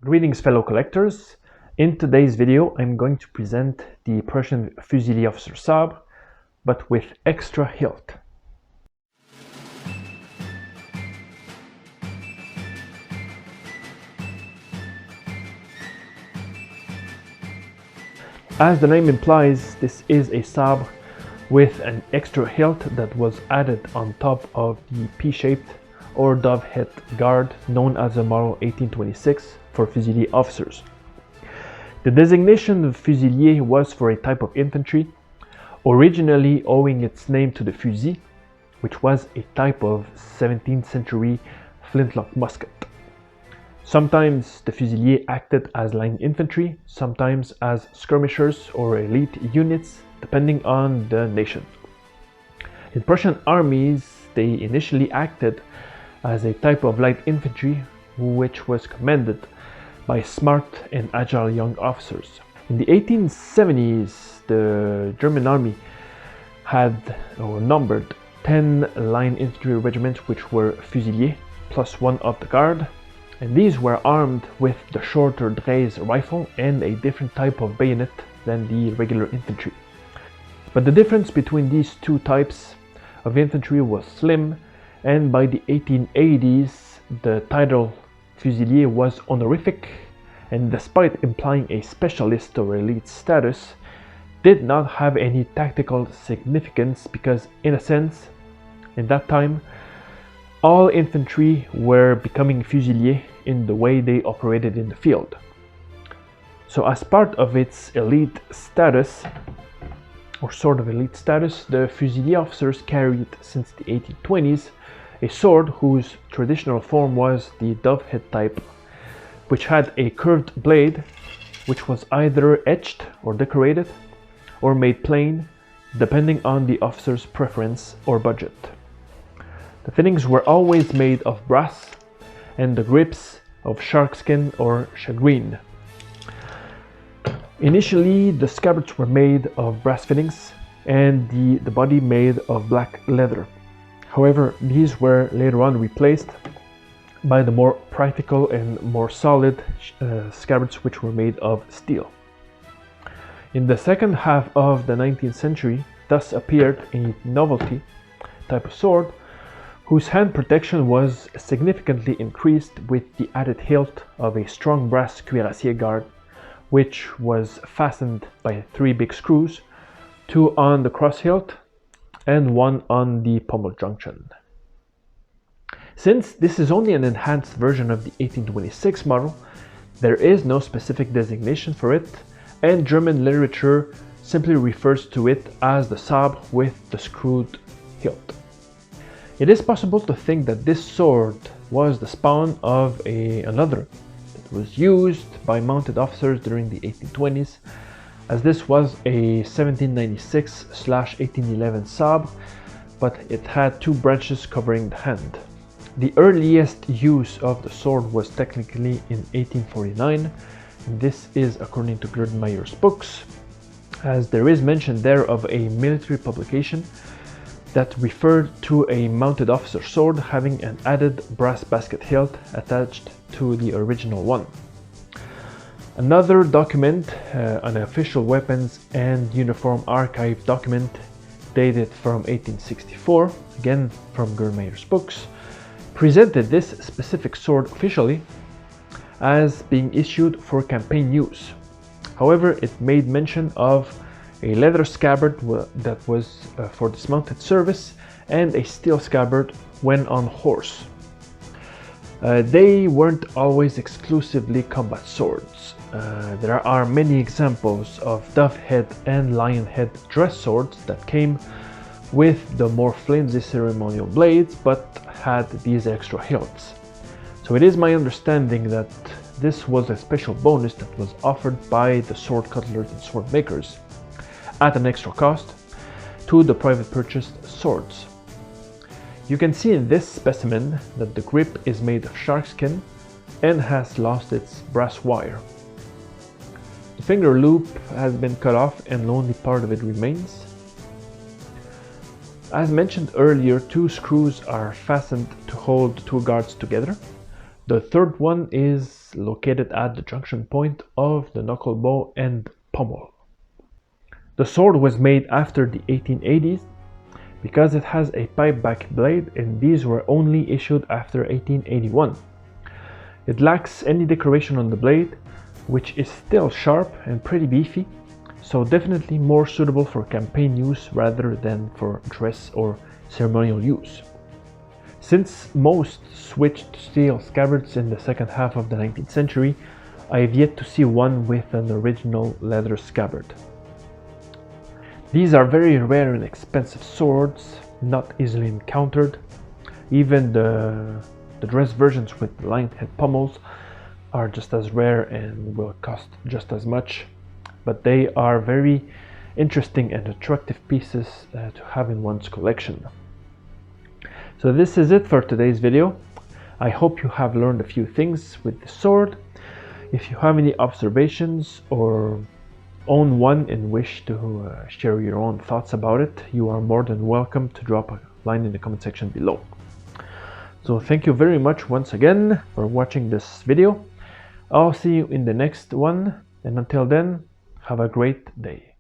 Greetings fellow collectors. In today's video I'm going to present the Prussian Fusilier officer sabre, but with extra hilt. As the name implies, this is a sabre with an extra hilt that was added on top of the P-shaped or dove-head guard known as the model 1826 for Fusilier officers. The designation of Fusilier was for a type of infantry, originally owing its name to the fusil, which was a type of 17th century flintlock musket. Sometimes the Fusilier acted as line infantry, sometimes as skirmishers or elite units, depending on the nation. In Prussian armies, they initially acted as a type of light infantry, which was commanded by smart and agile young officers. In the 1870s, the German army had or numbered 10 line infantry regiments which were Fusilier, plus one of the guard, and these were armed with the shorter Dreyse rifle and a different type of bayonet than the regular infantry. But the difference between these two types of infantry was slim, and by the 1880s the title Fusilier was honorific, and despite implying a specialist or elite status, did not have any tactical significance because, in a sense, in that time, all infantry were becoming Fusilier in the way they operated in the field. So as part of its elite status, or sort of elite status, the Fusilier officers carried since the 1820s a sword whose traditional form was the dove-head type, which had a curved blade which was either etched or decorated or made plain, depending on the officer's preference or budget. The fittings were always made of brass and the grips of sharkskin or shagreen. Initially, the scabbards were made of brass fittings and the body made of black leather. However, these were later on replaced by the more practical and more solid scabbards which were made of steel. In the second half of the 19th century, thus appeared a novelty type of sword whose hand protection was significantly increased with the added hilt of a strong brass cuirassier guard, which was fastened by 3 big screws, 2 on the cross hilt and 1 on the pommel junction. Since this is only an enhanced version of the 1826 model, there is no specific designation for it, and German literature simply refers to it as the sabre with the screwed hilt. It is possible to think that this sword was the spawn of another that was used by mounted officers during the 1820s, as this was a 1796/1811 sabre, but it had 2 branches covering the hand. The earliest use of the sword was technically in 1849, and this is according to Gerd Maier's books, as there is mention there of a military publication that referred to a mounted officer sword having an added brass basket hilt attached to the original one. Another document, an official weapons and uniform archive document dated from 1864, again from Gerd Maier's books, presented this specific sword officially as being issued for campaign use. However, it made mention of a leather scabbard that was for dismounted service and a steel scabbard when on horse. They weren't always exclusively combat swords. There are many examples of dove-head and lion-head dress swords that came with the more flimsy ceremonial blades but had these extra hilts. So it is my understanding that this was a special bonus that was offered by the sword cutlers and sword makers at an extra cost to the private purchased swords. You can see in this specimen that the grip is made of sharkskin and has lost its brass wire. The finger loop has been cut off and only part of it remains. As mentioned earlier, 2 screws are fastened to hold 2 guards together. The third one is is located at the junction point of the knuckle bow and pommel. The sword was made after the 1880s because it has a pipe-back blade, and these were only issued after 1881. It lacks any decoration on the blade, which is still sharp and pretty beefy, so definitely more suitable for campaign use rather than for dress or ceremonial use. Since most switched to steel scabbards in the second half of the 19th century, I have yet to see one with an original leather scabbard. These are very rare and expensive swords, not easily encountered. Even the dress versions with lined head pommels are just as rare and will cost just as much, but they are very interesting and attractive pieces to have in one's collection. So this is it for today's video. I hope you have learned a few things with the sword. If you have any observations or own one and wish to share your own thoughts about it, you are more than welcome to drop a line in the comment section below. So thank you very much once again for watching this video. I'll see you in the next one, and until then, have a great day.